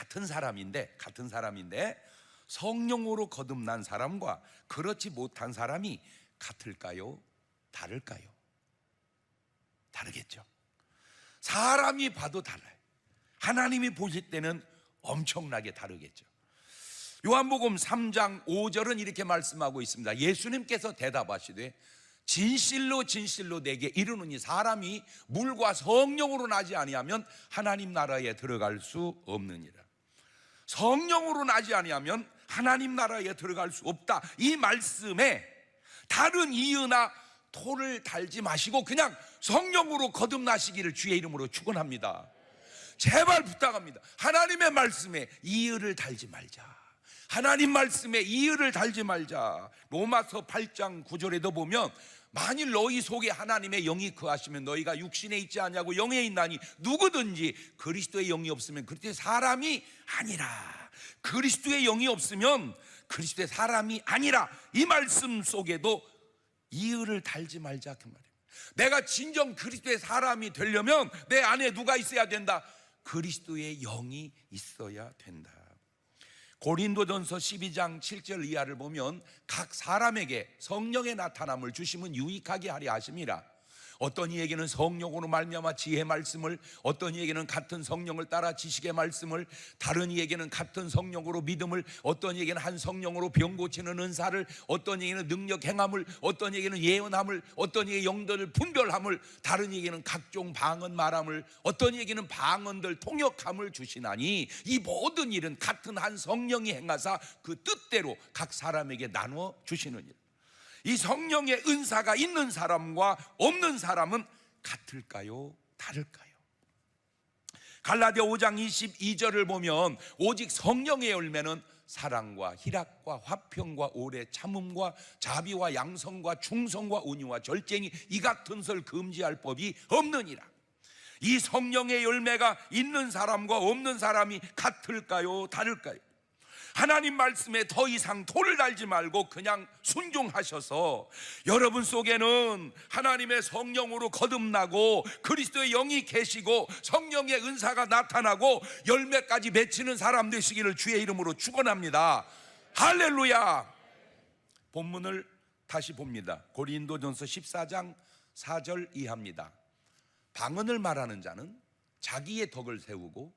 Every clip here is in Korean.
같은 사람인데 성령으로 거듭난 사람과 그렇지 못한 사람이 같을까요? 다를까요? 다르겠죠. 사람이 봐도 달라요. 하나님이 보실 때는 엄청나게 다르겠죠. 요한복음 3장 5절은 이렇게 말씀하고 있습니다. 예수님께서 대답하시되 진실로 진실로 내게 이르노니 사람이 물과 성령으로 나지 아니하면 하나님 나라에 들어갈 수 없느니라. 성령으로 나지 아니하면 하나님 나라에 들어갈 수 없다. 이 말씀에 다른 이유나 토를 달지 마시고 그냥 성령으로 거듭나시기를 주의 이름으로 축원합니다. 제발 부탁합니다. 하나님의 말씀에 이유를 달지 말자. 하나님 말씀에 이유를 달지 말자. 로마서 8장 9절에도 보면 만일 너희 속에 하나님의 영이 거하시면 너희가 육신에 있지 않냐고 영에 있나니 누구든지 그리스도의 영이 없으면 그리스도의 사람이 아니라. 그리스도의 영이 없으면 그리스도의 사람이 아니라. 이 말씀 속에도 이유를 달지 말자 그 말이에요. 내가 진정 그리스도의 사람이 되려면 내 안에 누가 있어야 된다? 그리스도의 영이 있어야 된다. 고린도전서 12장 7절 이하를 보면 각 사람에게 성령의 나타남을 주심은 유익하게 하려 하심이라. 어떤 이에게는 성령으로 말미암아 지혜의 말씀을, 어떤 이에게는 같은 성령을 따라 지식의 말씀을, 다른 이에게는 같은 성령으로 믿음을, 어떤 이에게는 한 성령으로 병 고치는 은사를, 어떤 이에게는 능력 행함을, 어떤 이에게는 예언함을, 어떤 이에게 영들을 분별함을, 다른 이에게는 각종 방언 말함을, 어떤 이에게는 방언들 통역함을 주시나니 이 모든 일은 같은 한 성령이 행하사 그 뜻대로 각 사람에게 나누어 주시느니라. 이 성령의 은사가 있는 사람과 없는 사람은 같을까요? 다를까요? 갈라디아 5장 22절을 보면 오직 성령의 열매는 사랑과 희락과 화평과 오래 참음과 자비와 양성과 충성과 온유와 절제니 이 같은 설 금지할 법이 없느니라. 이 성령의 열매가 있는 사람과 없는 사람이 같을까요? 다를까요? 하나님 말씀에 더 이상 토를 달지 말고 그냥 순종하셔서 여러분 속에는 하나님의 성령으로 거듭나고 그리스도의 영이 계시고 성령의 은사가 나타나고 열매까지 맺히는 사람 되시기를 주의 이름으로 축원합니다. 할렐루야. 본문을 다시 봅니다. 고린도전서 14장 4절 이하입니다. 방언을 말하는 자는 자기의 덕을 세우고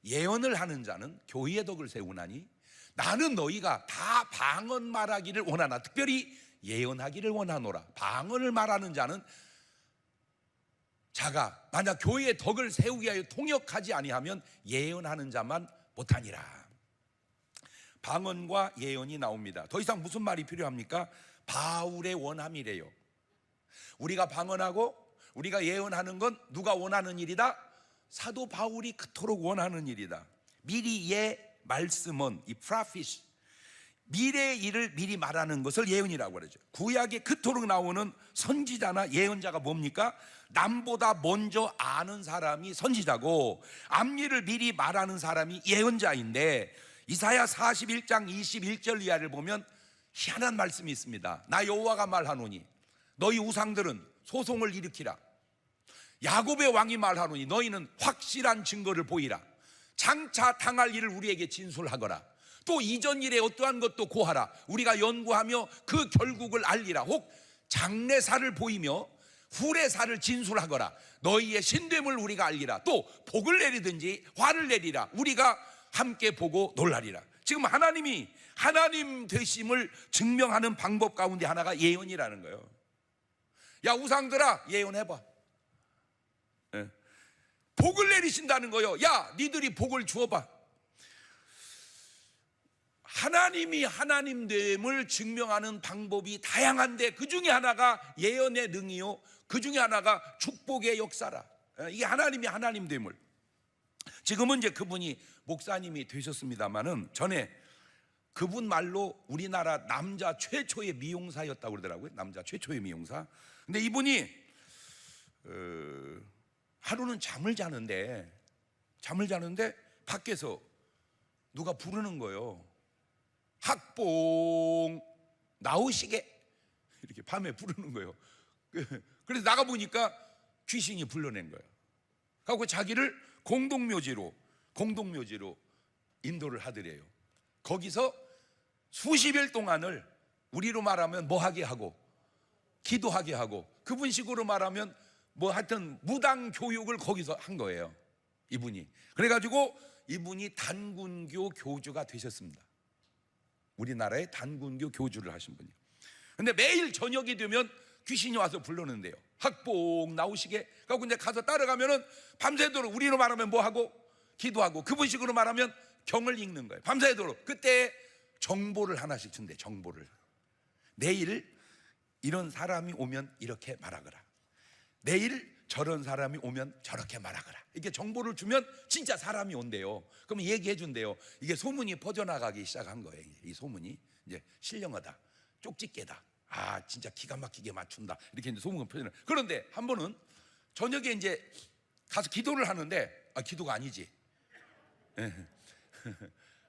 예언을 하는 자는 교회의 덕을 세우나니 나는 너희가 다 방언 말하기를 원하나 특별히 예언하기를 원하노라. 방언을 말하는 자는 자가 만약 교회의 덕을 세우기 위하여 통역하지 아니하면 예언하는 자만 못하니라. 방언과 예언이 나옵니다. 더 이상 무슨 말이 필요합니까? 바울의 원함이래요. 우리가 방언하고 우리가 예언하는 건 누가 원하는 일이다? 사도 바울이 그토록 원하는 일이다. 미리 말씀은 이 프라피시, 미래의 일을 미리 말하는 것을 예언이라고 그러죠. 구약에 그토록 나오는 선지자나 예언자가 뭡니까? 남보다 먼저 아는 사람이 선지자고 앞일을 미리 말하는 사람이 예언자인데 이사야 41장 21절 이하를 보면 희한한 말씀이 있습니다. 나 여호와가 말하노니 너희 우상들은 소송을 일으키라. 야곱의 왕이 말하노니 너희는 확실한 증거를 보이라. 장차 당할 일을 우리에게 진술하거라. 또 이전 일에 어떠한 것도 고하라. 우리가 연구하며 그 결국을 알리라. 혹 장래사를 보이며 후래사를 진술하거라. 너희의 신됨을 우리가 알리라. 또 복을 내리든지 화를 내리라. 우리가 함께 보고 놀라리라. 지금 하나님이 하나님 되심을 증명하는 방법 가운데 하나가 예언이라는 거예요. 야 우상들아 예언해봐. 복을 내리신다는 거요. 야 니들이 복을 주어봐. 하나님이 하나님됨을 증명하는 방법이 다양한데 그 중에 하나가 예언의 능이요 그 중에 하나가 축복의 역사라. 이게 하나님이 하나님됨을. 지금은 이제 그분이 목사님이 되셨습니다마는 전에 그분 말로 우리나라 남자 최초의 미용사였다고 그러더라고요. 남자 최초의 미용사. 근데 이분이 하루는 잠을 자는데 밖에서 누가 부르는 거예요. 학봉 나오시게 이렇게 밤에 부르는 거예요. 그래서 나가보니까 귀신이 불러낸 거예요. 그래서 자기를 공동묘지로 인도를 하더래요. 거기서 수십 일 동안을 우리로 말하면 뭐 하게 하고 기도하게 하고, 그분식으로 말하면 뭐 하여튼 무당 교육을 거기서 한 거예요, 이분이. 그래가지고 이분이 단군교 교주가 되셨습니다. 우리나라의 단군교 교주를 하신 분이에요. 근데 매일 저녁이 되면 귀신이 와서 불러는데요. 학복 나오시게. 그래서 이제 가서 따라가면은 밤새도록 우리로 말하면 뭐 하고 기도하고, 그분식으로 말하면 경을 읽는 거예요, 밤새도록. 그때 정보를 하나씩 준대. 정보를. 내일 이런 사람이 오면 이렇게 말하거라, 내일 저런 사람이 오면 저렇게 말하거라. 이렇게 정보를 주면 진짜 사람이 온대요. 그러면 얘기해 준대요. 이게 소문이 퍼져나가기 시작한 거예요. 이 소문이 이제 신령하다, 쪽집게다, 아 진짜 기가 막히게 맞춘다, 이렇게 이제 소문이 퍼져나. 그런데 한 번은 저녁에 이제 가서 기도를 하는데, 아 기도가 아니지,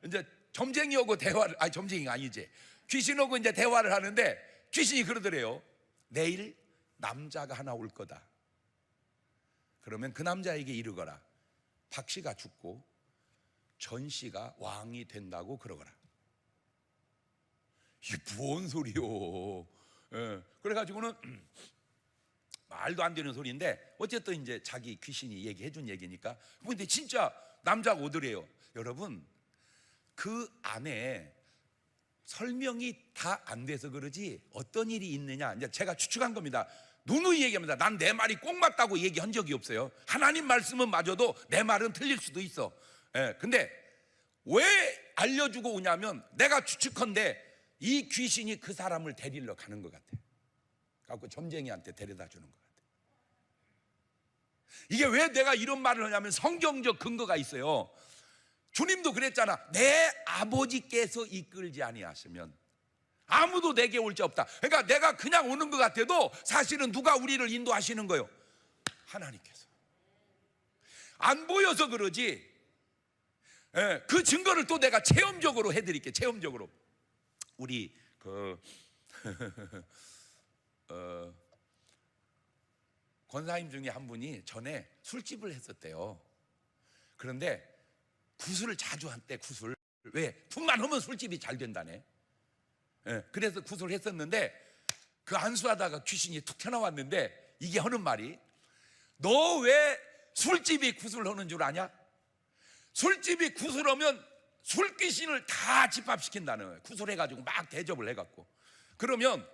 이제 점쟁이하고 대화를, 아니 점쟁이가 아니지, 귀신하고 이제 대화를 하는데 귀신이 그러더래요. 내일 남자가 하나 올 거다. 그러면 그 남자에게 이르거라, 박 씨가 죽고 전 씨가 왕이 된다고 그러거라. 이게 뭔 소리요? 그래가지고는 말도 안 되는 소리인데 어쨌든 이제 자기 귀신이 얘기해 준 얘기니까. 근데 진짜 남자가 오더래요. 여러분, 그 안에 설명이 다 안 돼서 그러지 어떤 일이 있느냐, 이제 제가 추측한 겁니다. 누누이 얘기합니다. 난 내 말이 꼭 맞다고 얘기한 적이 없어요. 하나님 말씀은 맞아도 내 말은 틀릴 수도 있어. 근데 왜 알려주고 오냐면, 내가 추측컨대 이 귀신이 그 사람을 데리러 가는 것 같아. 그래서 점쟁이한테 데려다 주는 것 같아. 이게 왜 내가 이런 말을 하냐면 성경적 근거가 있어요. 주님도 그랬잖아. 내 아버지께서 이끌지 아니하시면 아무도 내게 올 자 없다. 그러니까 내가 그냥 오는 것 같아도 사실은 누가 우리를 인도하시는 거예요? 하나님께서. 안 보여서 그러지. 그 증거를 또 내가 체험적으로 해드릴게요. 체험적으로. 우리 권사님 중에 한 분이 전에 술집을 했었대요. 그런데 구슬을 자주 한대. 구슬. 왜? 굿만 하면 술집이 잘 된다네. 그래서 구슬을 했었는데 그 안수하다가 귀신이 툭 튀어나왔는데 이게 하는 말이, 너 왜 술집이 구슬 하는 줄 아냐? 술집이 구슬하면 술귀신을 다 집합시킨다는 거예요. 구슬해가지고 막 대접을 해갖고. 그러면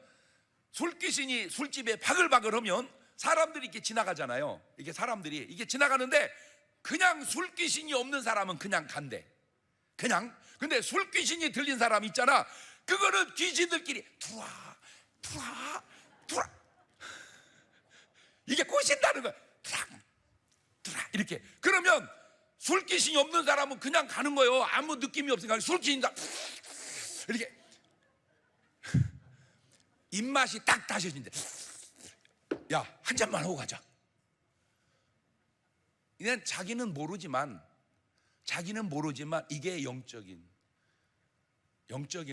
술귀신이 술집에 바글바글 하면 사람들이 이렇게 지나가잖아요. 이게 사람들이 이게 지나가는데 그냥 술귀신이 없는 사람은 그냥 간대. 그냥. 근데 술귀신이 들린 사람 있잖아. 그거는 귀신들끼리 들어와, 들어와, 들어와. 이게 꼬신다는 거야. 들어와, 들어와. 이렇게. 그러면 술귀신이 없는 사람은 그냥 가는 거예요. 아무 느낌이 없으니까. 술귀신이다. 이렇게. 입맛이 딱 다셔진대. 야, 한 잔만 하고 가자. 그냥 자기는 모르지만 이게 영적인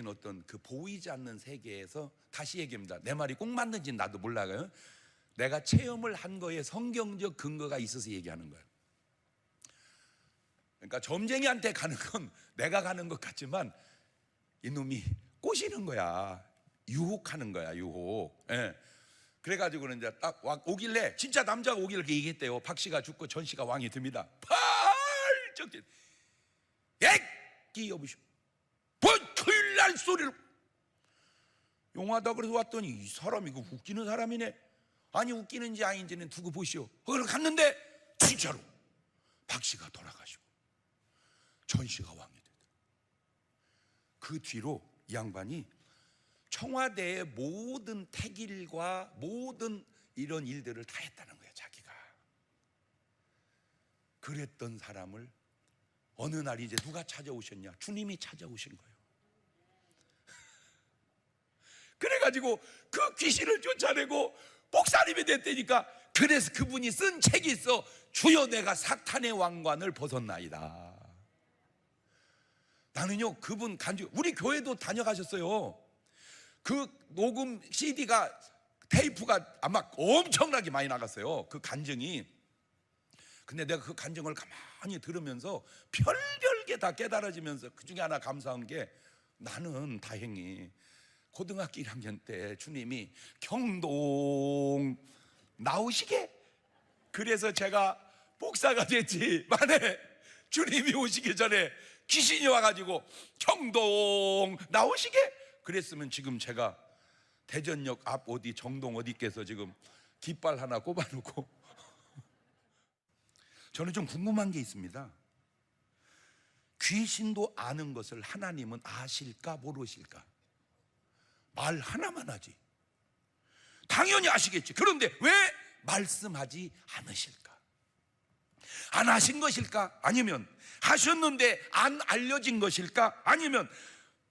어떤 그 보이지 않는 세계에서, 다시 얘기합니다. 내 말이 꼭 맞는지 나도 몰라요. 내가 체험을 한 거에 성경적 근거가 있어서 얘기하는 거예요. 그러니까 점쟁이한테 가는 건 내가 가는 것 같지만 이놈이 꼬시는 거야. 유혹하는 거야, 유혹. 그래가지고는 이제 딱 오길래, 진짜 남자가 오길래 그렇게 얘기했대요. 박 씨가 죽고 전 씨가 왕이 됩니다. 팔쩍 뛰. 애끼 여보시오. 뭔 토요일 날 소리를. 용하다 그래서 왔더니 이 사람이 그 웃기는 사람이네. 아니 웃기는지 아닌지는 두고 보시오. 그걸 갔는데 진짜로 박 씨가 돌아가시고 전 씨가 왕이 되더라. 그 뒤로 이 양반이 청와대의 모든 택일과 모든 이런 일들을 다 했다는 거예요. 자기가. 그랬던 사람을 어느 날 이제 누가 찾아오셨냐? 주님이 찾아오신 거예요. 그래가지고 그 귀신을 쫓아내고 목사님이 됐다니까. 그래서 그분이 쓴 책이 있어. 주여 내가 사탄의 왕관을 벗었나이다. 나는요 그분 간증, 우리 교회도 다녀가셨어요. 그 녹음 CD가 테이프가 아마 엄청나게 많이 나갔어요. 그 간증이. 근데 내가 그 간증을 가만히 들으면서 별별 게 다 깨달아지면서 그 중에 하나 감사한 게, 나는 다행히 고등학교 1학년 때 주님이 경동 나오시게, 그래서 제가 목사가 됐지. 만에 주님이 오시기 전에 귀신이 와가지고 경동 나오시게 그랬으면 지금 제가 대전역 앞 어디 정동 어디께서 지금 깃발 하나 꼽아놓고. 저는 좀 궁금한 게 있습니다. 귀신도 아는 것을 하나님은 아실까 모르실까? 말 하나만 하지. 당연히 아시겠지. 그런데 왜 말씀하지 않으실까? 안 하신 것일까? 아니면 하셨는데 안 알려진 것일까? 아니면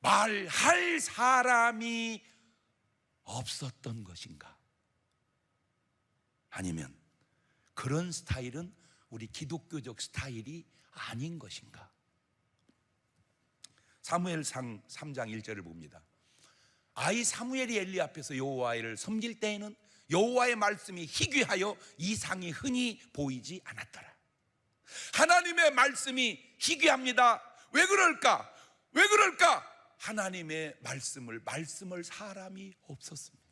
말할 사람이 없었던 것인가? 아니면 그런 스타일은 우리 기독교적 스타일이 아닌 것인가? 사무엘상 3장 1절을 봅니다. 아이 사무엘이 엘리 앞에서 여호와를 섬길 때에는 여호와의 말씀이 희귀하여 이상이 흔히 보이지 않았더라. 하나님의 말씀이 희귀합니다. 왜 그럴까? 왜 그럴까? 하나님의 말씀을 사람이 없었습니다.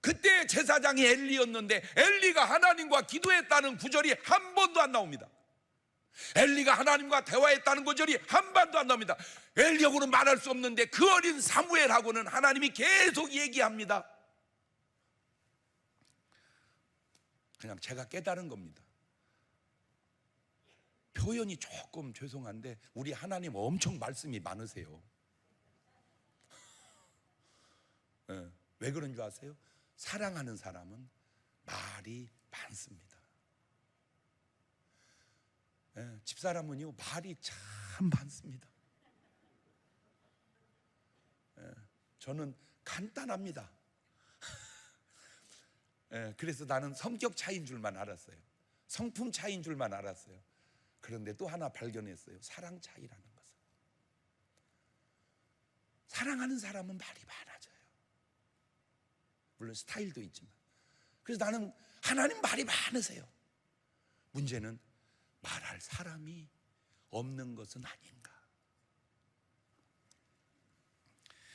그때 제사장이 엘리였는데 엘리가 하나님과 기도했다는 구절이 한 번도 안 나옵니다. 엘리가 하나님과 대화했다는 구절이 한 번도 안 나옵니다. 엘리하고는 말할 수 없는데 그 어린 사무엘하고는 하나님이 계속 얘기합니다. 그냥 제가 깨달은 겁니다. 표현이 조금 죄송한데 우리 하나님 엄청 말씀이 많으세요. 네, 왜 그런 줄 아세요? 사랑하는 사람은 말이 많습니다. 네, 집사람은요 말이 참 많습니다. 네, 저는 간단합니다. 네, 그래서 나는 성격 차이인 줄만 알았어요. 성품 차이인 줄만 알았어요. 그런데 또 하나 발견했어요. 사랑 차이라는 것은. 사랑하는 사람은 말이 많아져요. 물론 스타일도 있지만. 그래서 나는 하나님 말이 많으세요. 문제는 말할 사람이 없는 것은 아닌가.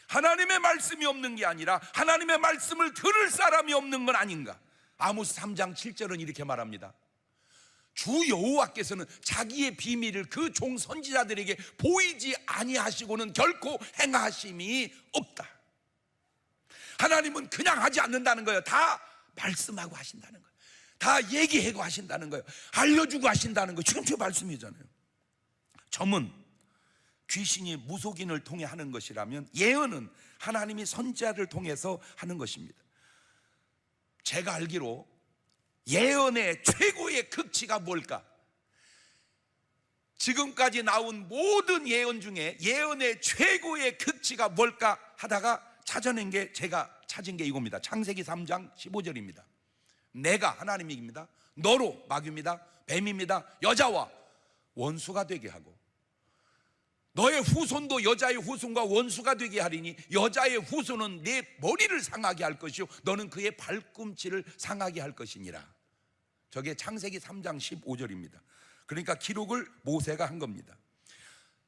하나님의 말씀이 없는 게 아니라 하나님의 말씀을 들을 사람이 없는 건 아닌가. 아모스 3장 7절은 이렇게 말합니다. 주 여호와께서는 자기의 비밀을 그 종 선지자들에게 보이지 아니하시고는 결코 행하심이 없다. 하나님은 그냥 하지 않는다는 거예요. 다 말씀하고 하신다는 거예요. 다 얘기하고 하신다는 거예요. 알려주고 하신다는 거예요. 지금 제 말씀이잖아요. 점은 귀신이 무속인을 통해 하는 것이라면 예언은 하나님이 선지자를 통해서 하는 것입니다. 제가 알기로 예언의 최고의 극치가 뭘까? 지금까지 나온 모든 예언 중에 예언의 최고의 극치가 뭘까 하다가 찾아낸 게, 제가 찾은 게 이겁니다. 창세기 3장 15절입니다. 내가 하나님입니다. 너로 마귀입니다. 뱀입니다. 여자와 원수가 되게 하고 너의 후손도 여자의 후손과 원수가 되게 하리니 여자의 후손은 내 머리를 상하게 할 것이요 너는 그의 발꿈치를 상하게 할 것이니라. 저게 창세기 3장 15절입니다. 그러니까 기록을 모세가 한 겁니다.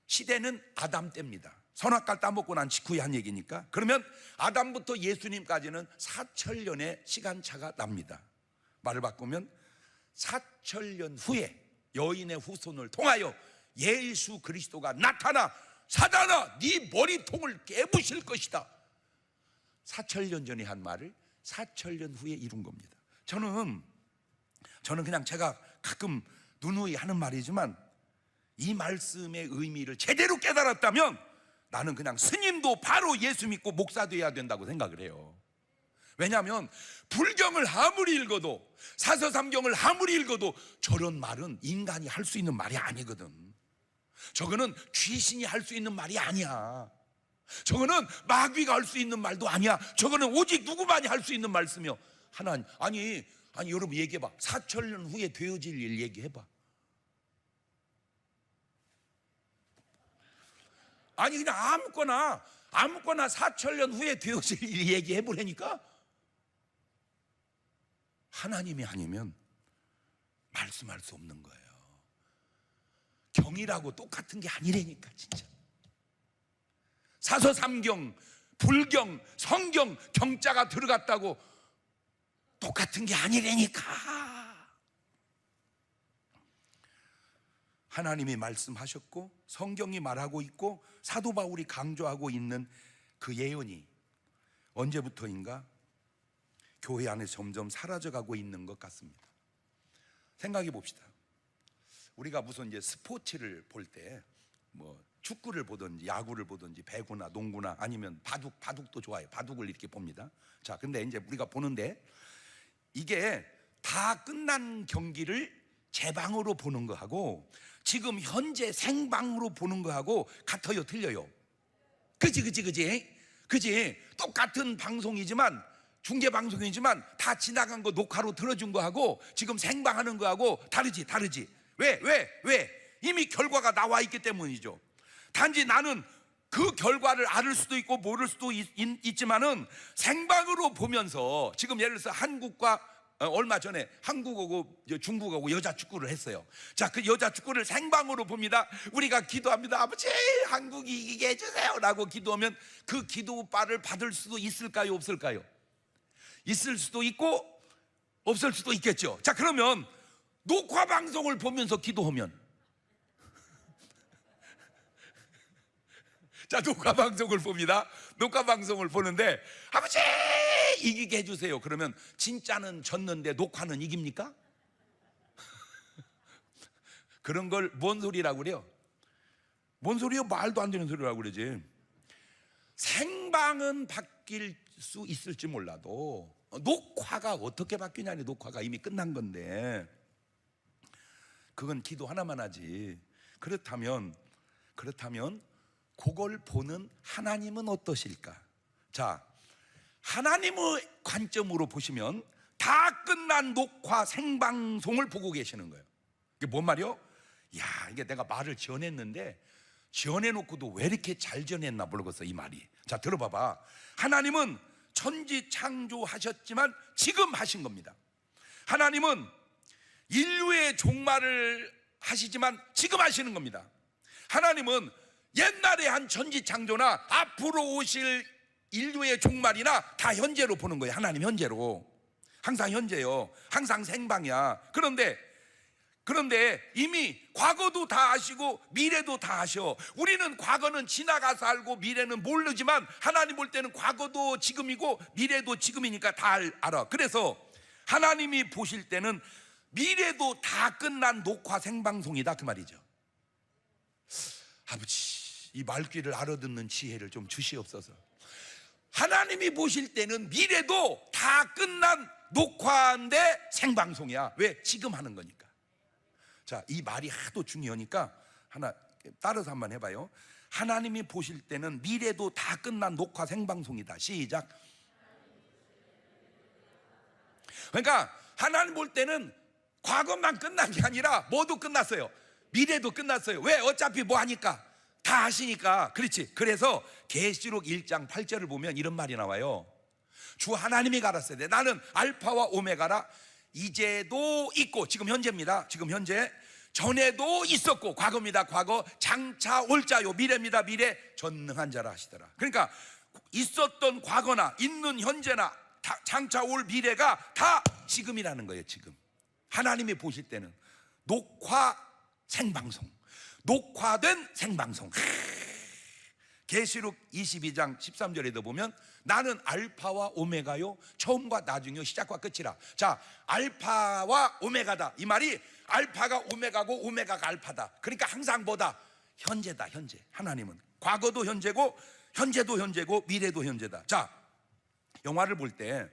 시대는 아담 때입니다. 선악과를 따먹고 난 직후에 한 얘기니까. 그러면 아담부터 예수님까지는 4천년의 시간차가 납니다. 말을 바꾸면 4천년 후에 여인의 후손을 통하여 예수 그리스도가 나타나 사단아 네 머리통을 깨부실 것이다. 4천년 전에 한 말을 4천년 후에 이룬 겁니다. 저는 그냥 제가 가끔 누누이 하는 말이지만 이 말씀의 의미를 제대로 깨달았다면 나는 그냥 스님도 바로 예수 믿고 목사 돼야 된다고 생각을 해요. 왜냐하면 불경을 아무리 읽어도 사서삼경을 아무리 읽어도 저런 말은 인간이 할 수 있는 말이 아니거든. 저거는 귀신이 할 수 있는 말이 아니야. 저거는 마귀가 할 수 있는 말도 아니야. 저거는 오직 누구만이 할 수 있는 말씀이요. 하나님, 아니 여러분 얘기해봐. 4천년 후에 되어질 일 얘기해봐. 아니 그냥 아무거나 4천년 후에 되어질 일 얘기해보라니까. 하나님이 아니면 말씀할 수 없는 거예요. 경이라고 똑같은 게 아니라니까. 진짜 사서삼경, 불경, 성경 경자가 들어갔다고 똑같은 게 아니라니까. 하나님이 말씀하셨고 성경이 말하고 있고 사도 바울이 강조하고 있는 그 예언이 언제부터인가 교회 안에 점점 사라져가고 있는 것 같습니다. 생각해 봅시다. 우리가 무슨 이제 스포츠를 볼 때 뭐 축구를 보든지 야구를 보든지 배구나 농구나 아니면 바둑도 좋아요. 바둑을 이렇게 봅니다. 자, 근데 이제 우리가 보는데 이게 다 끝난 경기를 재방으로 보는 거하고 지금 현재 생방으로 보는 거하고 같아요, 틀려요? 그지? 똑같은 방송이지만 중계 방송이지만 다 지나간 거 녹화로 틀어준 거하고 지금 생방하는 거하고 다르지. 왜? 이미 결과가 나와 있기 때문이죠. 단지 나는 그 결과를 알을 수도 있고 모를 수도 있지만은 생방으로 보면서 지금 예를 들어서 한국과 얼마 전에 한국하고 중국하고 여자 축구를 했어요. 자, 그 여자 축구를 생방으로 봅니다. 우리가 기도합니다. 아버지, 한국이 이기게 해주세요 라고 기도하면 그 기도바를 받을 수도 있을까요, 없을까요? 있을 수도 있고 없을 수도 있겠죠. 자, 그러면 녹화 방송을 보면서 기도하면 자, 녹화 방송을 봅니다. 녹화 방송을 보는데 아버지 이기게 해주세요. 그러면 진짜는 졌는데 녹화는 이깁니까? 그런 걸 뭔 소리라고 그래요? 뭔 소리요? 말도 안 되는 소리라고 그러지. 생방은 바뀔 수 있을지 몰라도 녹화가 어떻게 바뀌냐니. 녹화가 이미 끝난 건데 그건 기도 하나만 하지. 그렇다면 그걸 보는 하나님은 어떠실까? 자, 하나님의 관점으로 보시면 다 끝난 녹화 생방송을 보고 계시는 거예요. 이게 뭔 말이요? 야, 이게 내가 말을 지어냈는데 지어내놓고도 왜 이렇게 잘 지어냈나 모르겠어, 이 말이. 자, 들어봐봐. 하나님은 천지 창조하셨지만 지금 하신 겁니다. 하나님은 인류의 종말을 하시지만 지금 하시는 겁니다. 하나님은 옛날에 한 천지 창조나 앞으로 오실 인류의 종말이나 다 현재로 보는 거예요. 하나님 현재로. 항상 현재요. 항상 생방이야. 그런데 이미 과거도 다 아시고 미래도 다 아셔. 우리는 과거는 지나가서 알고 미래는 모르지만 하나님 볼 때는 과거도 지금이고 미래도 지금이니까 다 알아. 그래서 하나님이 보실 때는 미래도 다 끝난 녹화 생방송이다, 그 말이죠. 아버지, 이 말귀를 알아듣는 지혜를 좀 주시옵소서. 하나님이 보실 때는 미래도 다 끝난 녹화인데 생방송이야. 왜? 지금 하는 거니까. 자, 이 말이 하도 중요하니까 하나 따라서 한번 해봐요. 하나님이 보실 때는 미래도 다 끝난 녹화 생방송이다. 시작. 그러니까 하나님 볼 때는 과거만 끝난 게 아니라 뭐도 끝났어요. 미래도 끝났어요. 왜? 어차피 뭐 하니까 다 하시니까. 그렇지. 그래서 계시록 1장 8절을 보면 이런 말이 나와요. 주 하나님이 가라사대 돼. 나는 알파와 오메가라. 이제도 있고, 지금 현재입니다. 지금 현재. 전에도 있었고, 과거입니다. 과거. 장차 올 자요. 미래입니다. 미래. 전능한 자라 하시더라. 그러니까 있었던 과거나 있는 현재나 장차 올 미래가 다 지금이라는 거예요. 지금 하나님이 보실 때는 녹화 생방송, 녹화된 생방송. 계시록 22장 13절에도 보면 나는 알파와 오메가요, 처음과 나중이요, 시작과 끝이라. 자, 알파와 오메가다. 이 말이 알파가 오메가고 오메가가 알파다. 그러니까 항상 뭐다? 현재다. 현재. 하나님은 과거도 현재고 현재도 현재고 미래도 현재다. 자, 영화를 볼 때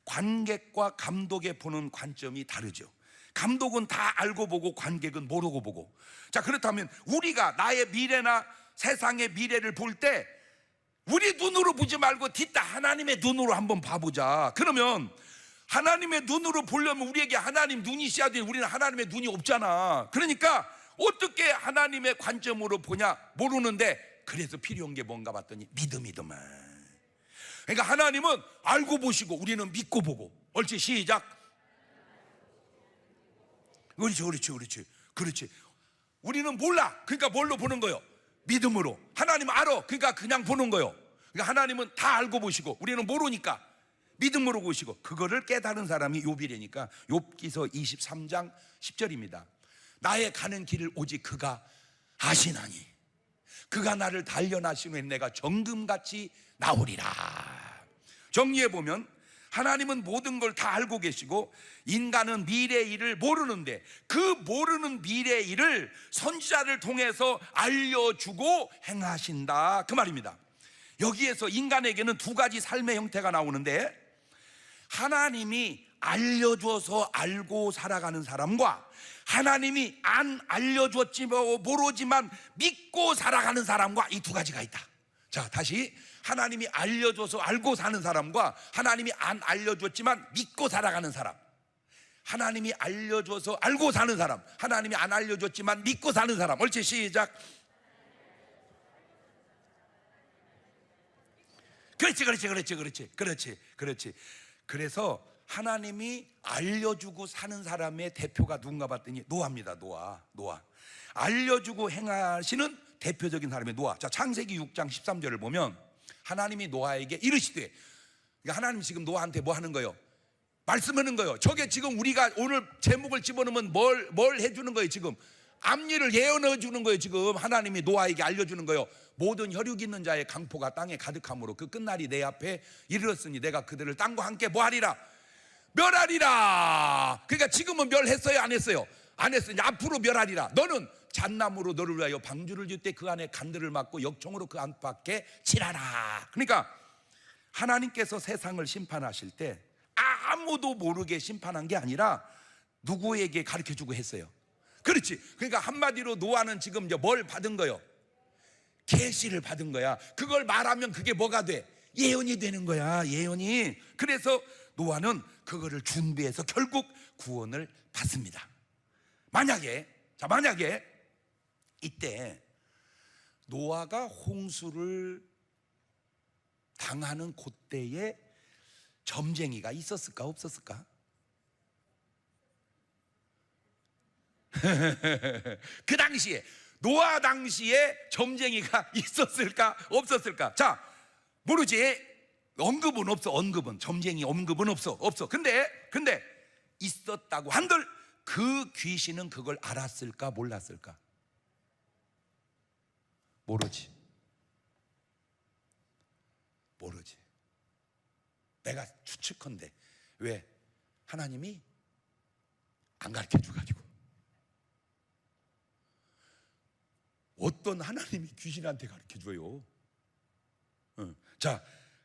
관객과 감독의 보는 관점이 다르죠. 감독은 다 알고 보고 관객은 모르고 보고. 자, 그렇다면 우리가 나의 미래나 세상의 미래를 볼 때 우리 눈으로 보지 말고 뒷다 하나님의 눈으로 한번 봐보자. 그러면 하나님의 눈으로 보려면 우리에게 하나님 눈이 있어야 돼. 우리는 하나님의 눈이 없잖아. 그러니까 어떻게 하나님의 관점으로 보냐 모르는데, 그래서 필요한 게 뭔가 봤더니 믿음이더만. 그러니까 하나님은 알고 보시고 우리는 믿고 보고. 옳지, 시작. 그렇지, 그렇지, 그렇지, 그렇지. 우리는 몰라. 그러니까 뭘로 보는 거요? 믿음으로. 하나님 알아. 그러니까 그냥 보는 거요. 그러니까 하나님은 다 알고 보시고 우리는 모르니까 믿음으로 보시고, 그거를 깨달은 사람이 욥이라니까. 욥기서 23장 10절입니다. 나의 가는 길을 오직 그가 아시나니 그가 나를 단련하신 후에 내가 정금같이 나오리라. 정리해 보면 하나님은 모든 걸 다 알고 계시고 인간은 미래의 일을 모르는데 그 모르는 미래의 일을 선지자를 통해서 알려주고 행하신다, 그 말입니다. 여기에서 인간에게는 두 가지 삶의 형태가 나오는데, 하나님이 알려줘서 알고 살아가는 사람과 하나님이 안 알려줬지만 모르지만 믿고 살아가는 사람과, 이 두 가지가 있다. 자, 다시. 하나님이 알려줘서 알고 사는 사람과 하나님이 안 알려줬지만 믿고 살아가는 사람. 하나님이 알려줘서 알고 사는 사람, 하나님이 안 알려줬지만 믿고 사는 사람. 옳지, 시작. 그렇지, 그렇지, 그렇지, 그렇지, 그렇지, 그렇지. 그래서 하나님이 알려주고 사는 사람의 대표가 누군가 봤더니 노아입니다. 노아. 알려주고 행하시는 대표적인 사람이 노아. 자, 창세기 6장 13절을 보면 하나님이 노아에게 이르시되, 그러니까 하나님 지금 노아한테 뭐 하는 거예요? 말씀하는 거예요. 저게 지금 우리가 오늘 제목을 집어넣으면 뭘 해주는 거예요? 지금 앞일을 예언해 주는 거예요. 지금 하나님이 노아에게 알려주는 거예요. 모든 혈육 있는 자의 강포가 땅에 가득함으로 그 끝날이 내 앞에 이르렀으니 내가 그들을 땅과 함께 뭐 하리라? 멸하리라. 그러니까 지금은 멸했어요? 안 했어요? 안 했어요. 이제 앞으로 멸하리라. 너는 잣나무로 너를 위하여 방주를 짓되 그 안에 간들을 막고 역청으로 그 안팎에 칠하라. 그러니까 하나님께서 세상을 심판하실 때 아무도 모르게 심판한 게 아니라 누구에게 가르쳐주고 했어요. 그렇지. 그러니까 한마디로 노아는 지금 이제 뭘 받은 거예요? 계시를 받은 거야. 그걸 말하면 그게 뭐가 돼? 예언이 되는 거야, 예언이. 그래서 노아는 그거를 준비해서 결국 구원을 받습니다. 만약에 이때 노아가 홍수를 당하는 그때에 점쟁이가 있었을까 없었을까? 그 당시에, 노아 당시에 점쟁이가 있었을까 없었을까? 자, 모르지. 언급은 없어. 언급은, 점쟁이 언급은 없어. 근데 있었다고 한들 그 귀신은 그걸 알았을까 몰랐을까? 모르지. 내가 추측컨대. 왜? 하나님이 안 가르쳐 줘가지고. 어떤 하나님이 귀신한테 가르쳐 줘요? 자,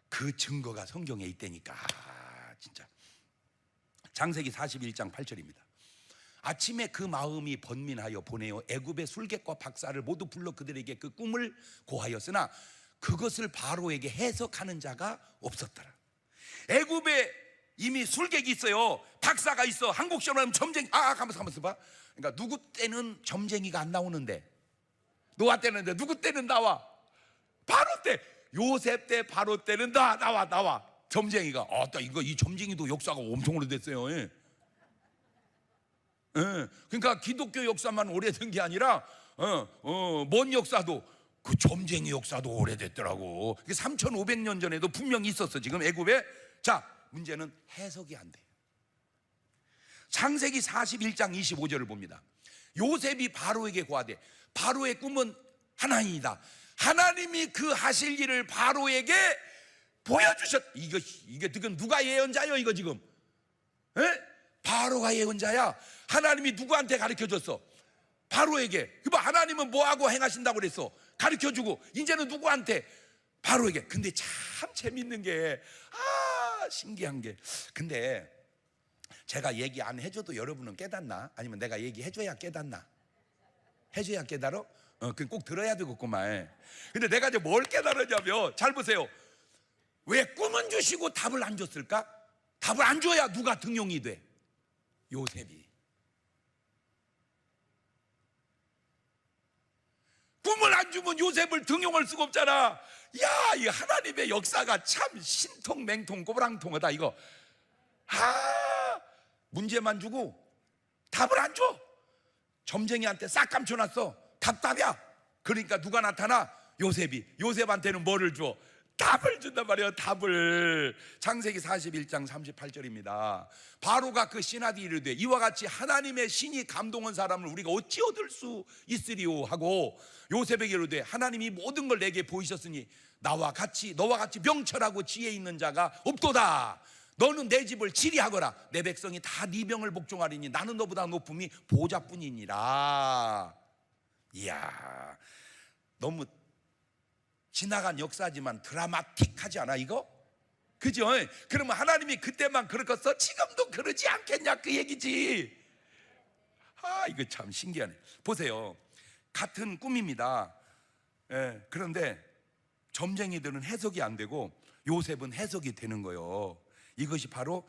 그 증거가 성경에 있다니까. 진짜. 창세기 41장 8절입니다. 아침에 그 마음이 번민하여 보내어 애굽의 술객과 박사를 모두 불러 그들에게 그 꿈을 고하였으나 그것을 바로에게 해석하는 자가 없었더라. 애굽에 이미 술객이 있어요. 박사가 있어. 한국 시험을 하면 점쟁이. 가만있어 봐. 그러니까 누구 때는 점쟁이가 안 나오는데 노아 때는 누구 때는 나와? 바로 때. 요셉 때, 바로 때는 나와. 점쟁이가. 이 점쟁이도 역사가 엄청 오래됐어요. 예. 그러니까 기독교 역사만 오래된 게 아니라 먼 역사도, 그 점쟁이 역사도 오래됐더라고. 3,500년 전에도 분명히 있었어, 지금 애굽에. 자, 문제는 해석이 안 돼요. 창세기 41장 25절을 봅니다. 요셉이 바로에게 고하되, 바로의 꿈은 하나님이다. 하나님이 그 하실 일을 바로에게 보여주셨. 이게 지금 누가 예언자요? 이거 지금 바로가 예언자야. 하나님이 누구한테 가르쳐줬어? 바로에게. 하나님은 뭐하고 행하신다고 그랬어? 가르쳐주고. 이제는 누구한테? 바로에게. 근데 참 재밌는 게, 신기한 게, 근데 제가 얘기 안 해줘도 여러분은 깨닫나? 아니면 내가 얘기해줘야 깨닫나? 해줘야 깨달아? 그건 꼭 들어야 되겠구만. 근데 내가 이제 뭘 깨달았냐면, 잘 보세요. 왜 꿈은 주시고 답을 안 줬을까? 답을 안 줘야 누가 등용이 돼? 요셉이. 꿈을 안 주면 요셉을 등용할 수가 없잖아. 야, 이 하나님의 역사가 참 신통맹통 꼬부랑통하다 이거. 문제만 주고 답을 안 줘. 점쟁이한테 싹 감춰놨어. 답답이야. 그러니까 누가 나타나? 요셉이. 요셉한테는 뭐를 줘? 답을 준단 말이에요. 답을. 창세기 41장 38절입니다. 바로가 그 신하디 이르되 이와 같이 하나님의 신이 감동한 사람을 우리가 어찌 얻을 수 있으리요 하고 요셉에게 이르되 하나님이 모든 걸 내게 보이셨으니 너와 같이 명철하고 지혜 있는 자가 없도다. 너는 내 집을 치리하거라. 내 백성이 다 네 명을 복종하리니 나는 너보다 높음이 보좌뿐이니라. 이야, 너무 지나간 역사지만 드라마틱하지 않아 이거? 그죠? 그러면 하나님이 그때만 그렇겠어? 지금도 그러지 않겠냐 그 얘기지. 아, 이거 참 신기하네. 보세요, 같은 꿈입니다. 그런데 점쟁이들은 해석이 안 되고 요셉은 해석이 되는 거예요. 이것이 바로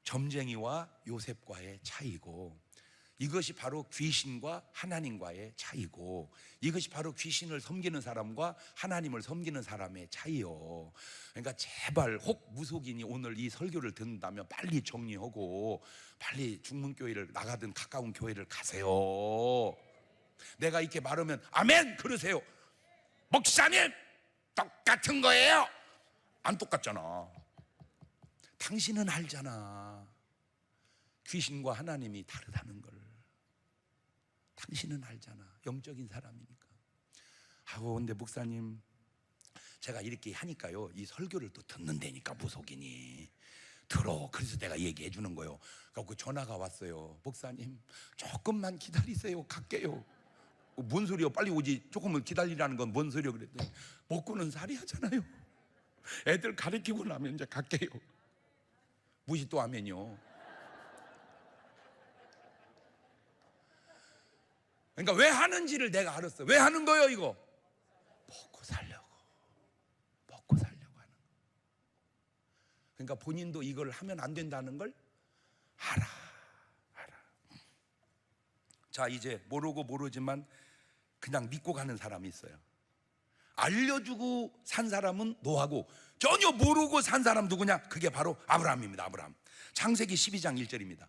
점쟁이와 요셉과의 차이고, 이것이 바로 귀신과 하나님과의 차이고, 이것이 바로 귀신을 섬기는 사람과 하나님을 섬기는 사람의 차이요. 그러니까 제발 혹 무속인이 오늘 이 설교를 듣는다면 빨리 정리하고 빨리 중문교회를 나가든 가까운 교회를 가세요. 내가 이렇게 말하면 아멘 그러세요. 목사님 똑같은 거예요. 안 똑같잖아. 당신은 알잖아. 귀신과 하나님이 다르다는 걸 당신은 알잖아. 영적인 사람이니까. 아우, 근데 목사님 제가 이렇게 하니까요, 이 설교를 또 듣는다니까 무속인이 들어. 그래서 내가 얘기해 주는 거예요. 그래서 전화가 왔어요. 목사님 조금만 기다리세요. 갈게요. 뭔 소리요? 빨리 오지. 조금만 기다리라는 건 뭔 소리요? 그랬더니 먹고는 살이 하잖아요. 애들 가르치고 나면 이제 갈게요. 무시 또 하면요. 그러니까 왜 하는지를 내가 알았어. 왜 하는 거예요 이거? 먹고 살려고 하는 거. 그러니까 본인도 이걸 하면 안 된다는 걸 알아. 자, 이제 모르지만 그냥 믿고 가는 사람이 있어요. 알려주고 산 사람은 노하고 전혀 모르고 산 사람 누구냐? 그게 바로 아브라함입니다. 아브라함. 창세기 12장 1절입니다.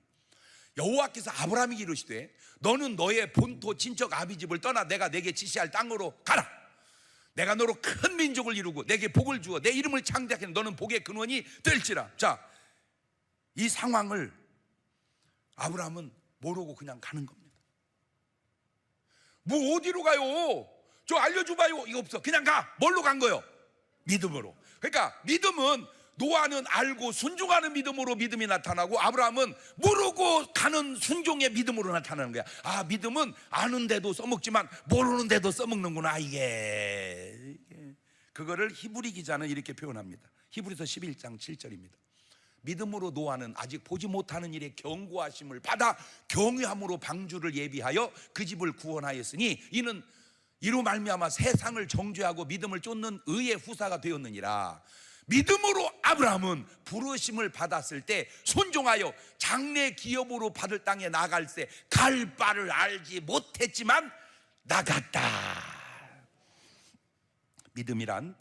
여호와께서 아브라함에게 이르시되 너는 너의 본토 친척 아비 집을 떠나 내가 내게 지시할 땅으로 가라. 내가 너로 큰 민족을 이루고 내게 복을 주어 내 이름을 창대하게 너는 복의 근원이 될지라. 자, 이 상황을 아브라함은 모르고 그냥 가는 겁니다. 뭐 어디로 가요? 저 알려줘봐요. 이거 없어. 그냥 가. 뭘로 간 거요? 믿음으로. 그러니까 믿음은 노아는 알고 순종하는 믿음으로 믿음이 나타나고 아브라함은 모르고 가는 순종의 믿음으로 나타나는 거야. 아, 믿음은 아는데도 써먹지만 모르는데도 써먹는구나. 이게 그거를 히브리 기자는 이렇게 표현합니다. 히브리서 11장 7절입니다. 믿음으로 노아는 아직 보지 못하는 일에 경고하심을 받아 경외함으로 방주를 예비하여 그 집을 구원하였으니 이는 이로 말미암아 세상을 정죄하고 믿음을 쫓는 의의 후사가 되었느니라. 믿음으로 아브라함은 부르심을 받았을 때 순종하여 장래 기업으로 받을 땅에 나갈새 갈 바를 알지 못했지만 나갔다. 믿음이란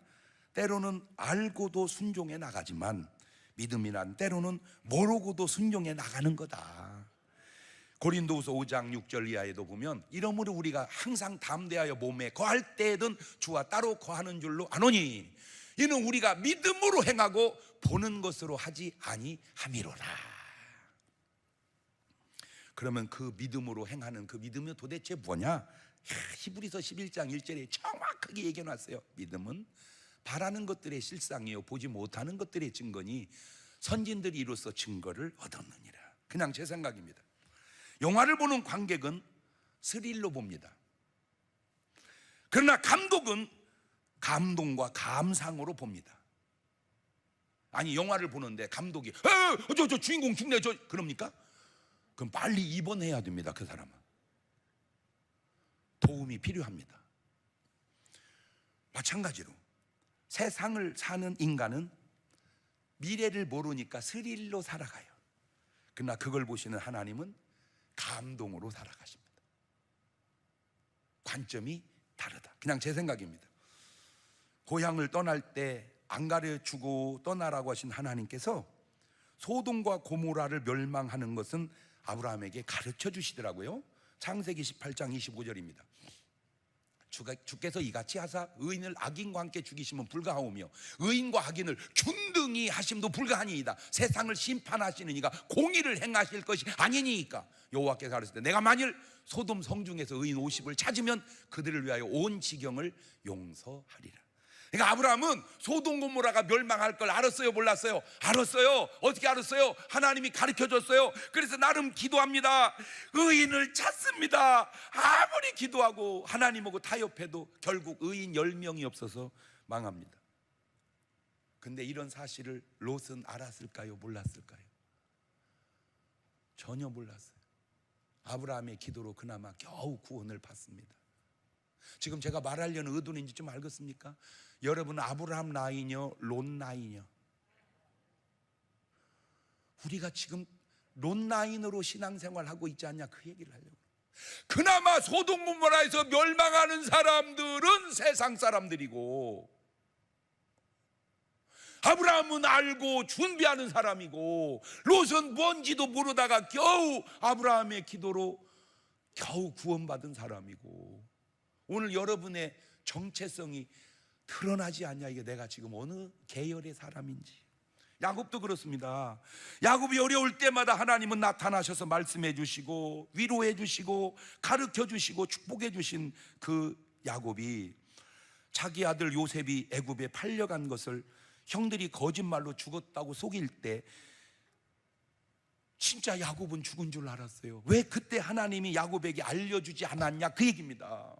때로는 알고도 순종해 나가지만 믿음이란 때로는 모르고도 순종해 나가는 거다. 고린도후서 5장 6절 이하에도 보면 이러므로 우리가 항상 담대하여 몸에 거할 때에든 주와 따로 거하는 줄로 아노니 이는 우리가 믿음으로 행하고 보는 것으로 하지 아니함이로라. 그러면 그 믿음으로 행하는 그 믿음은 도대체 뭐냐? 히브리서 11장 1절에 정확하게 얘기해 놨어요. 믿음은 바라는 것들의 실상이요 보지 못하는 것들의 증거니 선진들이 이로써 증거를 얻었느니라. 그냥 제 생각입니다. 영화를 보는 관객은 스릴로 봅니다. 그러나 감독은 감동과 감상으로 봅니다. 아니, 영화를 보는데 감독이 저 주인공 죽네 그럽니까? 그럼 빨리 입원해야 됩니다. 그 사람은 도움이 필요합니다. 마찬가지로 세상을 사는 인간은 미래를 모르니까 스릴로 살아가요. 그러나 그걸 보시는 하나님은 감동으로 살아가십니다. 관점이 다르다. 그냥 제 생각입니다. 고향을 떠날 때 안 가르치고 떠나라고 하신 하나님께서 소돔과 고모라를 멸망하는 것은 아브라함에게 가르쳐 주시더라고요. 창세기 18장 25절입니다. 주께서 이같이 하사 의인을 악인과 함께 죽이시면 불가하오며 의인과 악인을 균등히 하심도 불가하니이다. 세상을 심판하시는 이가 공의를 행하실 것이 아니니까. 여호와께서 가르칠 때 내가 만일 소돔 성중에서 의인 50을 찾으면 그들을 위하여 온 지경을 용서하리라. 그러니까 아브라함은 소돔 고모라가 멸망할 걸 알았어요, 몰랐어요? 알았어요. 어떻게 알았어요? 하나님이 가르쳐줬어요. 그래서 나름 기도합니다. 의인을 찾습니다. 아무리 기도하고 하나님하고 타협해도 결국 의인 10명이 없어서 망합니다. 근데 이런 사실을 롯은 알았을까요, 몰랐을까요? 전혀 몰랐어요. 아브라함의 기도로 그나마 겨우 구원을 받습니다. 지금 제가 말하려는 의도는지 좀 알겠습니까? 여러분, 아브라함 나이냐 롯 나이냐? 우리가 지금 롯 나인으로 신앙생활하고 있지 않냐, 그 얘기를 하려고. 그나마 소돔 고모라에서 멸망하는 사람들은 세상 사람들이고 아브라함은 알고 준비하는 사람이고 롯은 뭔지도 모르다가 겨우 아브라함의 기도로 겨우 구원받은 사람이고, 오늘 여러분의 정체성이 드러나지 않냐, 이게 내가 지금 어느 계열의 사람인지. 야곱도 그렇습니다. 야곱이 어려울 때마다 하나님은 나타나셔서 말씀해 주시고 위로해 주시고 가르쳐 주시고 축복해 주신 그 야곱이 자기 아들 요셉이 애굽에 팔려간 것을 형들이 거짓말로 죽었다고 속일 때 진짜 야곱은 죽은 줄 알았어요. 왜 그때 하나님이 야곱에게 알려주지 않았냐, 그 얘기입니다.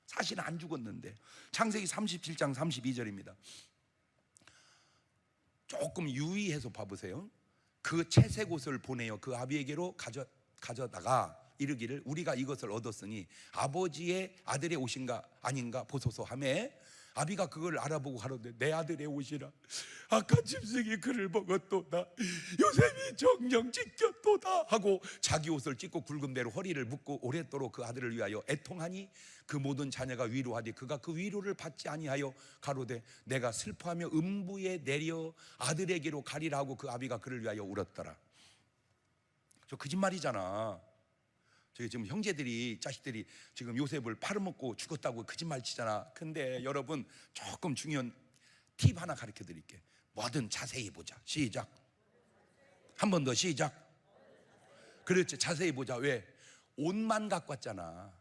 사실은 안 죽었는데. 창세기 37장 32절입니다. 조금 유의해서 봐보세요. 그 채색 옷을 보내요. 그 아비에게로 가져다가 이르기를 우리가 이것을 얻었으니 아버지의 아들의 옷인가 아닌가 보소서 하매, 아비가 그걸 알아보고 가로되 내 아들의 옷이라. 아까 짐승이 그를 먹었도다. 요셉이 정령 찢겼도다 하고 자기 옷을 찢고 굵은 배로 허리를 묶고 오랫도록 그 아들을 위하여 애통하니 그 모든 자녀가 위로하되 그가 그 위로를 받지 아니하여 가로되 내가 슬퍼하며 음부에 내려 아들에게로 가리라 하고 그 아비가 그를 위하여 울었더라. 저 거짓말이잖아. 저기 지금 형제들이, 자식들이 지금 요셉을 팔아먹고 죽었다고 거짓말 치잖아. 근데 여러분, 조금 중요한 팁 하나 가르쳐 드릴게. 뭐든 자세히 보자. 시작. 한 번 더 시작. 그렇지, 자세히 보자. 왜? 옷만 갖고 왔잖아.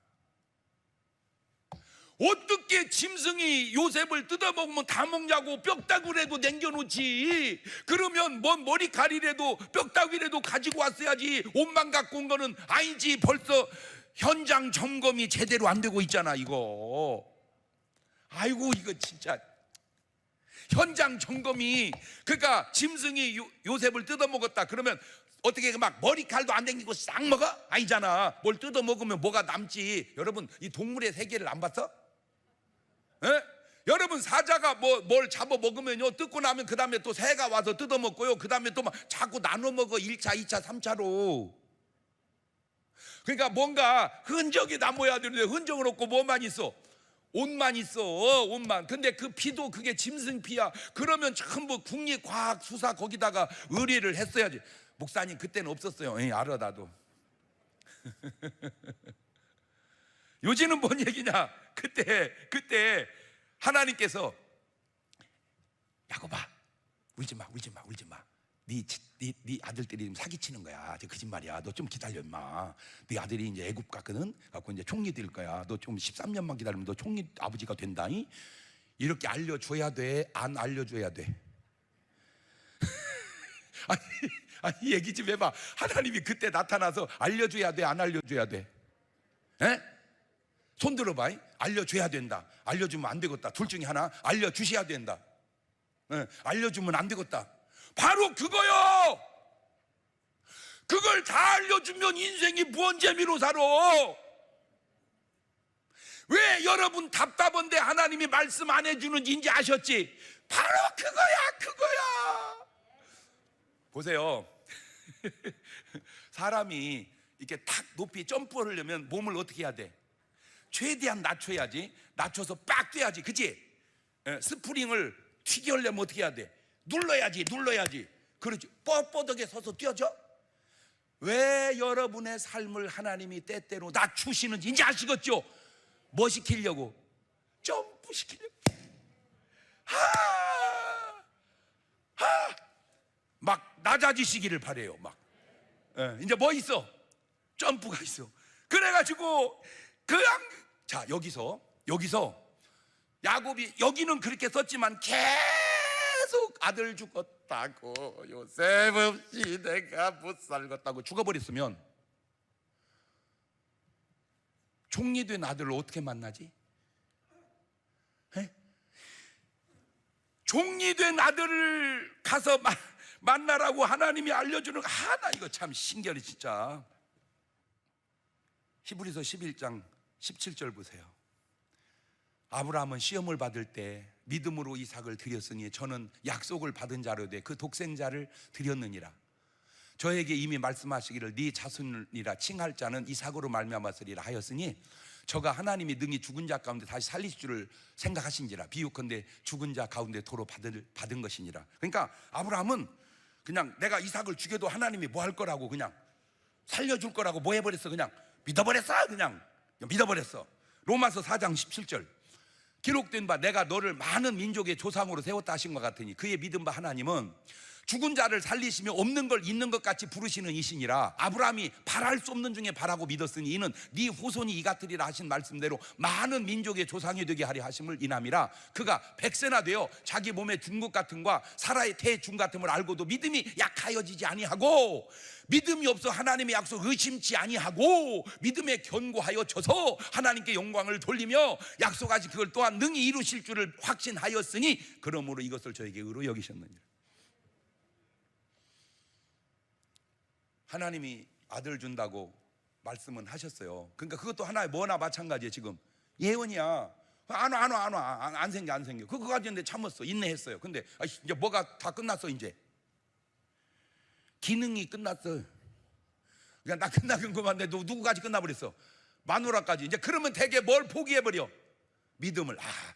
어떻게 짐승이 요셉을 뜯어먹으면 다 먹냐고, 뼈다귀라도 남겨놓지. 그러면 뭔 머리카락이라도 뼈다귀라도 가지고 왔어야지. 옷만 갖고 온 거는 아니지. 벌써 현장 점검이 제대로 안 되고 있잖아 이거. 아이고, 이거 진짜 현장 점검이. 그러니까 짐승이 요셉을 뜯어먹었다 그러면 어떻게 막 머리칼도 안 당기고 싹 먹어? 아니잖아. 뭘 뜯어먹으면 뭐가 남지. 여러분, 이 동물의 세계를 안 봤어? 에? 여러분, 사자가 뭘 잡아 먹으면요, 뜯고 나면 그 다음에 또 새가 와서 뜯어 먹고요, 그 다음에 또 막 자꾸 나눠 먹어. 1차, 2차, 3차로. 그러니까 뭔가 흔적이 남아야 되는데 흔적은 없고 뭐만 있어? 옷만 있어. 옷만. 근데 그 피도 그게 짐승 피야. 그러면 전부 국립과학수사 거기다가 의뢰를 했어야지. 목사님, 그때는 없었어요. 알아 나도. 요즘은 뭔 얘기냐? 그때 하나님께서 야곱아, 울지 마. 네 아들들이 지금 사기치는 거야. 저 거짓말이야. 너 좀 기다려 임마. 네 아들이 이제 애굽 갔거든. 갖고 이제 총리 될 거야. 너 좀 13년만 기다리면 너 총리 아버지가 된다니. 이렇게 알려줘야 돼? 안 알려줘야 돼? 아니 얘기 좀 해봐. 하나님이 그때 나타나서 알려줘야 돼? 안 알려줘야 돼? 에? 손 들어봐. 알려줘야 된다. 알려주면 안 되겠다. 둘 중에 하나. 알려주셔야 된다. 알려주면 안 되겠다. 바로 그거요. 그걸 다 알려주면 인생이 뭔 재미로 살아? 왜 여러분 답답한데 하나님이 말씀 안 해주는지 이제 아셨지? 바로 그거야. 보세요. 사람이 이렇게 탁 높이 점프를 하려면 몸을 어떻게 해야 돼? 최대한 낮춰야지. 낮춰서 빡 뛰어야지. 그치? 스프링을 튀기려면 어떻게 해야 돼? 눌러야지. 그렇지. 뻣뻣하게 서서 뛰어져? 왜 여러분의 삶을 하나님이 때때로 낮추시는지 이제 아시겠죠? 뭐 시키려고? 점프 시키려고. 막 낮아지시기를 바래요. 막 이제 뭐 있어? 점프가 있어. 그래가지고 자 여기서 야곱이 여기는 그렇게 썼지만 계속 아들 죽었다고, 요셉 없이 내가 못 살겠다고 죽어버렸으면 종리된 아들을 어떻게 만나지? 종리된 아들을 가서 만나라고 하나님이 알려주는 하나, 이거 참 신기하네 진짜. 히브리서 11장 17절 보세요. 아브라함은 시험을 받을 때 믿음으로 이삭을 드렸으니 저는 약속을 받은 자로 돼 그 독생자를 드렸느니라. 저에게 이미 말씀하시기를 네 자손이라 칭할 자는 이삭으로 말미암았으리라 하였으니 저가 하나님이 능히 죽은 자 가운데 다시 살리실 줄을 생각하신지라. 비유컨대 죽은 자 가운데 도로 받은 것이니라. 그러니까 아브라함은 그냥 내가 이삭을 죽여도 하나님이 뭐 할 거라고, 그냥 살려줄 거라고 뭐 해버렸어? 그냥 믿어버렸어. 그냥 믿어버렸어. 로마서 4장 17절 기록된 바 내가 너를 많은 민족의 조상으로 세웠다 하신 것 같으니 그의 믿은 바 하나님은 죽은 자를 살리시며 없는 걸 있는 것 같이 부르시는 이시니라. 아브라함이 바랄 수 없는 중에 바라고 믿었으니 이는 네 후손이 이 같으리라 하신 말씀대로 많은 민족의 조상이 되게 하려 하심을 인함이라. 그가 100세나 되어 자기 몸의 중국 같음과 사라의 태 중 같음을 알고도 믿음이 약하여지지 아니하고 믿음이 없어 하나님의 약속 의심치 아니하고 믿음에 견고하여 져서 하나님께 영광을 돌리며 약속하신 그걸 또한 능히 이루실 줄을 확신하였으니 그러므로 이것을 저에게 의로 여기셨느니라. 하나님이 아들 준다고 말씀은 하셨어요. 그러니까 그것도 하나의 뭐나 마찬가지예요. 지금 예언이야. 안 생겨. 그거 가지고 참았어. 인내했어요. 근데 이제 뭐가 다 끝났어. 이제 기능이 끝났어. 그러니까 나 끝나긴 그만데 누구까지 끝나버렸어? 마누라까지. 이제 그러면 되게 뭘 포기해버려? 믿음을.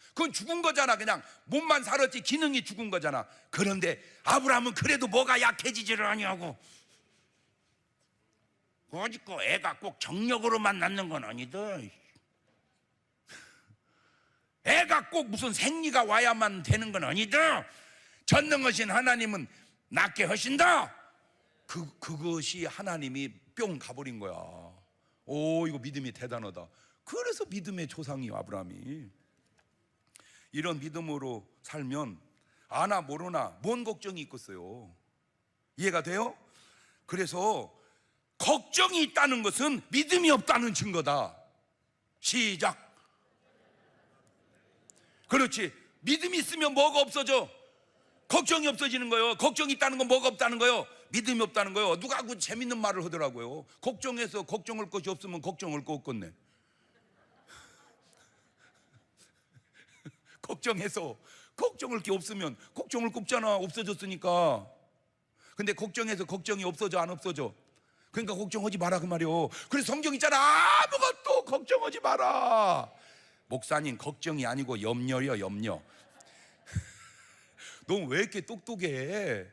그건 죽은 거잖아. 그냥 몸만 살았지 기능이 죽은 거잖아. 그런데 아브라함은 그래도 뭐가 약해지지를 아니하고, 그거 애가 꼭 정력으로만 낳는 건 아니다. 애가 꼭 무슨 생리가 와야만 되는 건 아니다. 전능하신 하나님은 낳게 하신다. 그것이 하나님이 뿅 가버린 거야. 오, 이거 믿음이 대단하다. 그래서 믿음의 조상이요, 아브라함이. 이런 믿음으로 살면 아나 모르나 뭔 걱정이 있겠어요. 이해가 돼요? 그래서 걱정이 있다는 것은 믿음이 없다는 증거다. 시작. 그렇지. 믿음이 있으면 뭐가 없어져? 걱정이 없어지는 거예요. 걱정이 있다는 건 뭐가 없다는 거예요? 믿음이 없다는 거예요. 누가 그 재밌는 말을 하더라고요. 걱정해서 걱정할 것이 없으면 걱정할 거 없겠네. 걱정해서 걱정할 게 없으면 걱정할 거 없잖아. 없어졌으니까. 근데 걱정해서 걱정이 없어져 안 없어져? 그러니까 걱정하지 마라 그 말이요. 그래서 성경 있잖아. 아무것도 걱정하지 마라. 목사님 걱정이 아니고 염려요, 염려. 너 왜 이렇게 똑똑해?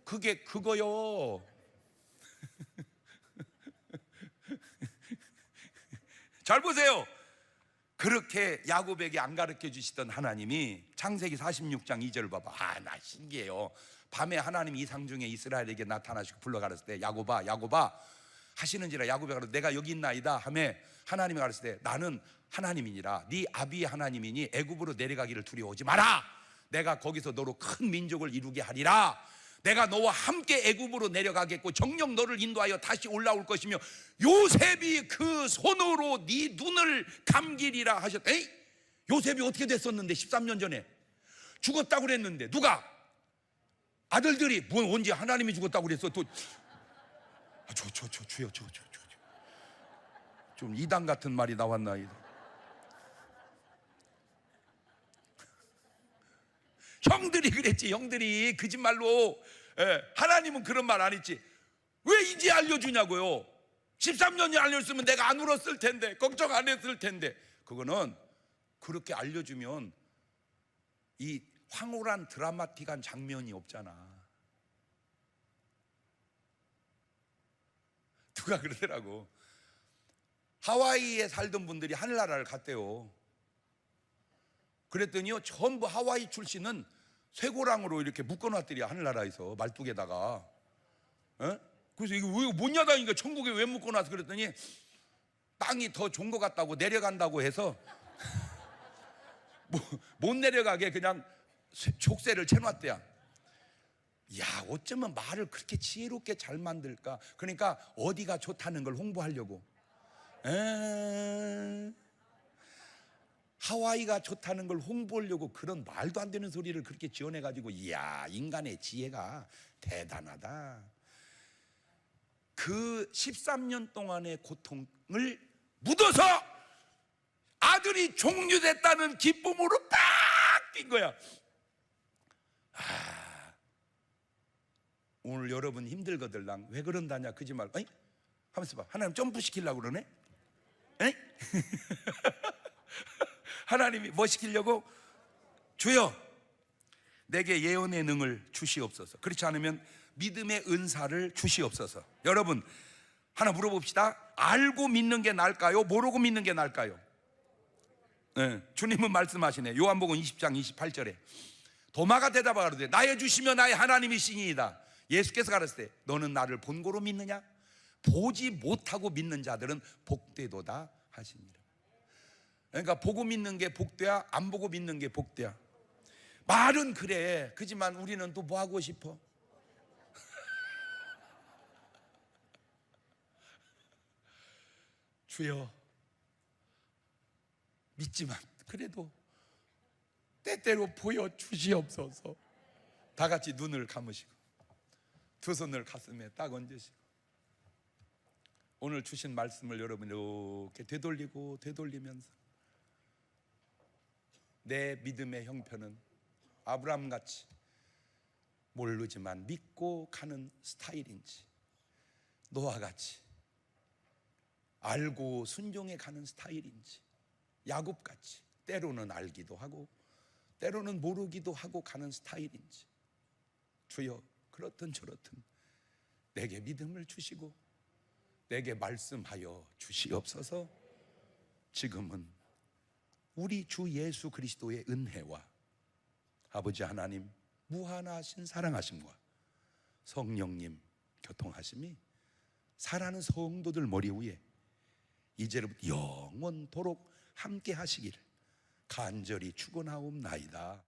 그게 그거요. 잘 보세요. 그렇게 야곱에게 안 가르쳐 주시던 하나님이 창세기 46장 2절을 봐봐. 나 신기해요. 밤에 하나님이 이상 중에 이스라엘에게 나타나시고 불러가렸을 때 야곱아 야곱아 하시는지라. 야곱이 가로되 내가 여기 있나이다 하매 하나님이 가르칠 때 나는 하나님이니라. 네 아비의 하나님이니 애굽으로 내려가기를 두려워하지 마라. 내가 거기서 너로 큰 민족을 이루게 하리라. 내가 너와 함께 애굽으로 내려가겠고 정녕 너를 인도하여 다시 올라올 것이며 요셉이 그 손으로 네 눈을 감기리라 하셨다. 에이? 요셉이 어떻게 됐었는데 13년 전에 죽었다고 그랬는데 누가? 아들들이 뭐 언제 하나님이 죽었다고 그랬어? 또 주여 좀 이단 같은 말이 나왔나? 형들이 그랬지. 형들이 거짓말로. 하나님은 그런 말 안 했지. 왜 이제 알려주냐고요. 13년이 알려줬으면 내가 안 울었을 텐데, 걱정 안 했을 텐데. 그거는 그렇게 알려주면 이 황홀한 드라마틱한 장면이 없잖아. 누가 그러더라고. 하와이에 살던 분들이 하늘나라를 갔대요. 그랬더니요, 전부 하와이 출신은 쇠고랑으로 이렇게 묶어놨더래요. 하늘나라에서 말뚝에다가. 에? 그래서 이거 왜 못냐다니까 천국에 왜 묶어놨어? 그랬더니 땅이 더 좋은 것 같다고 내려간다고 해서 못 내려가게 그냥 족쇄를 채놨대야. 야, 어쩌면 말을 그렇게 지혜롭게 잘 만들까? 그러니까 어디가 좋다는 걸 홍보하려고. 하와이가 좋다는 걸 홍보하려고 그런 말도 안 되는 소리를 그렇게 지어내가지고, 이야, 인간의 지혜가 대단하다. 그 13년 동안의 고통을 묻어서 아들이 종류됐다는 기쁨으로 딱 뛴 거야. 오늘 여러분 힘들거들랑 왜 그런다냐 그지 말고, 하면서 봐. 하나님 점프 시키려고 그러네? 하나님이 뭐 시키려고? 주여 내게 예언의 능을 주시옵소서. 그렇지 않으면 믿음의 은사를 주시옵소서. 여러분 하나 물어봅시다. 알고 믿는 게 나을까요? 모르고 믿는 게 나을까요? 주님은 말씀하시네. 요한복음 20장 28절에 도마가 대답하여 가로되 나의 주시며 나의 하나님이시니이다. 예수께서 가르치되 너는 나를 본고로 믿느냐? 보지 못하고 믿는 자들은 복되도다 하시니라. 그러니까 보고 믿는 게 복되야, 안 보고 믿는 게 복되야. 말은 그래. 그지만 우리는 또 뭐 하고 싶어? 주여 믿지만 그래도 때때로 보여주시옵소서. 다 같이 눈을 감으시고 두 손을 가슴에 딱 얹으시고 오늘 주신 말씀을 여러분 이렇게 되돌리고 되돌리면서 내 믿음의 형편은 아브라함같이 모르지만 믿고 가는 스타일인지, 노아같이 알고 순종해 가는 스타일인지, 야곱같이 때로는 알기도 하고 때로는 모르기도 하고 가는 스타일인지, 주여 그렇든 저렇든 내게 믿음을 주시고 내게 말씀하여 주시옵소서. 지금은 우리 주 예수 그리스도의 은혜와 아버지 하나님 무한하신 사랑하심과 성령님 교통하심이 사랑하는 성도들 머리 위에 이제부터 영원토록 함께 하시기를 간절히 축원하옵나이다.